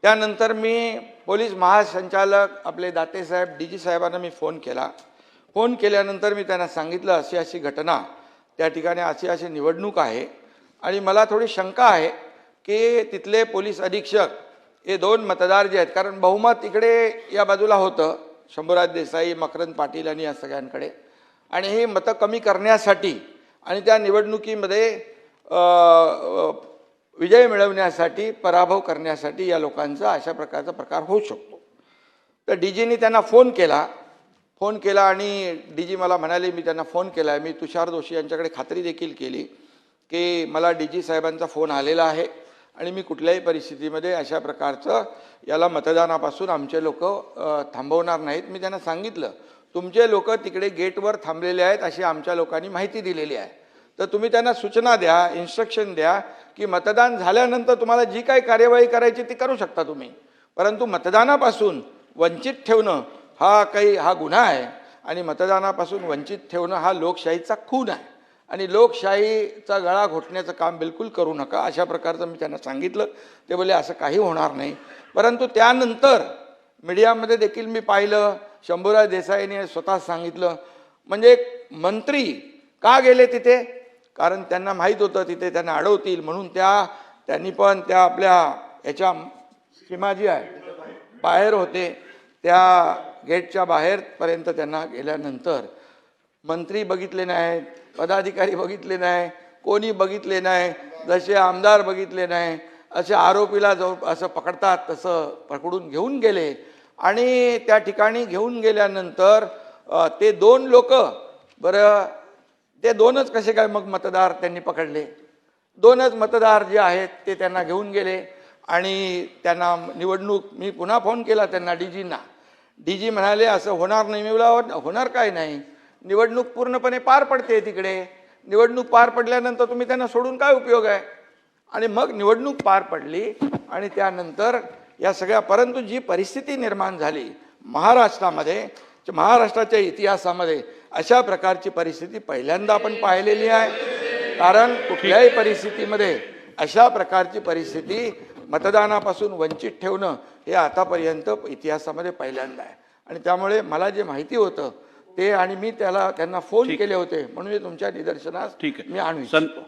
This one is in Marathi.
त्यानंतर मी पोलीस महासंचालक आपले दाते साहेब डीजी साहेबांना मी फोन केला. फोन केल्यानंतर मी त्यांना सांगितलं अशी अशी घटना त्या ठिकाणी अशी अशी निवडणूक आहे आणि मला थोडी शंका आहे की तिथले पोलीस अधीक्षक हे 2 मतदार जे आहेत, कारण बहुमत इकडे या बाजूला होतं शंभूराज देसाई, मकरंद पाटील आणि या सगळ्यांकडे, आणि हे मतं कमी करण्यासाठी आणि त्या निवडणुकीमध्ये विजय मिळवण्यासाठी, पराभव करण्यासाठी या लोकांचा अशा प्रकारचा प्रकार होऊ शकतो. तर डीजीनी त्यांना फोन केला आणि डीजी मला म्हणाले, मी त्यांना फोन केला, मी तुषार जोशी यांच्याकडे खात्री देखील केली की मला डीजी साहेबांचा फोन आलेला आहे आणि मी कुठल्याही परिस्थितीमध्ये अशा प्रकारचं याला मतदानापासून आमचे लोक थांबवणार नाहीत. मी त्यांना सांगितलं तुमचे लोक तिकडे गेटवर थांबलेले आहेत अशी आमच्या लोकांनी माहिती दिलेली आहे, तर तुम्ही त्यांना सूचना द्या, इन्स्ट्रक्शन द्या की मतदान झाल्यानंतर तुम्हाला जी काही कार्यवाही करायची ती करू शकता तुम्ही, परंतु मतदानापासून वंचित ठेवणं हा गुन्हा आहे आणि मतदानापासून वंचित ठेवणं हा लोकशाहीचा खून आहे आणि लोकशाहीचा गळा घोटण्याचं काम बिलकुल करू नका, अशा प्रकारचं मी त्यांना सांगितलं. ते बोलले असं काही होणार नाही. परंतु त्यानंतर मीडियामध्ये देखील मी पाहिलं, शंभूराज देसाईंनी स्वतः सांगितलं, म्हणजे मंत्री का गेले तिथे, कारण त्यांना माहीत होतं तिथे त्यांना अडवतील म्हणून त्यांनी पण त्या आपल्या याच्या सीमा जी आहे बाहेर होते, त्या गेटच्या बाहेरपर्यंत त्यांना गेल्यानंतर मंत्री बघितले नाही, पदाधिकारी बघितले नाही, कोणी बघितले नाही, जसे आमदार बघितले नाही, असे आरोपीला जो असं पकडतात तसं पकडून घेऊन गेले. आणि त्या ठिकाणी घेऊन गेल्यानंतर ते 2 लोक, बरं ते 2च कसे काय मग मतदार त्यांनी पकडले, 2च मतदार जे आहेत ते त्यांना घेऊन गेले आणि त्यांना निवडणूक, मी पुन्हा फोन केला त्यांना डीजींना, डीजी म्हणाले असं होणार नाही. मी बोला होणार काय नाही, निवडणूक पूर्णपणे पार पडते तिकडे, निवडणूक पार पडल्यानंतर तुम्ही त्यांना सोडून काय उपयोग आहे. आणि मग निवडणूक पार पडली आणि त्यानंतर या सगळ्या, परंतु जी परिस्थिती निर्माण झाली महाराष्ट्रामध्ये, महाराष्ट्राच्या इतिहासामध्ये अशा प्रकारची परिस्थिती पहिल्यांदा आपण पाहिलेली आहे. कारण कुठल्याही परिस्थितीमध्ये अशा प्रकारची परिस्थिती मतदानापासून वंचित ठेवणं हे आतापर्यंत इतिहासामध्ये पहिल्यांदा आहे. आणि त्यामुळे मला जे माहिती होतं ते, आणि मी त्यांना फोन केले होते म्हणून तुमच्या निदर्शनास मी आणू इच्छितो.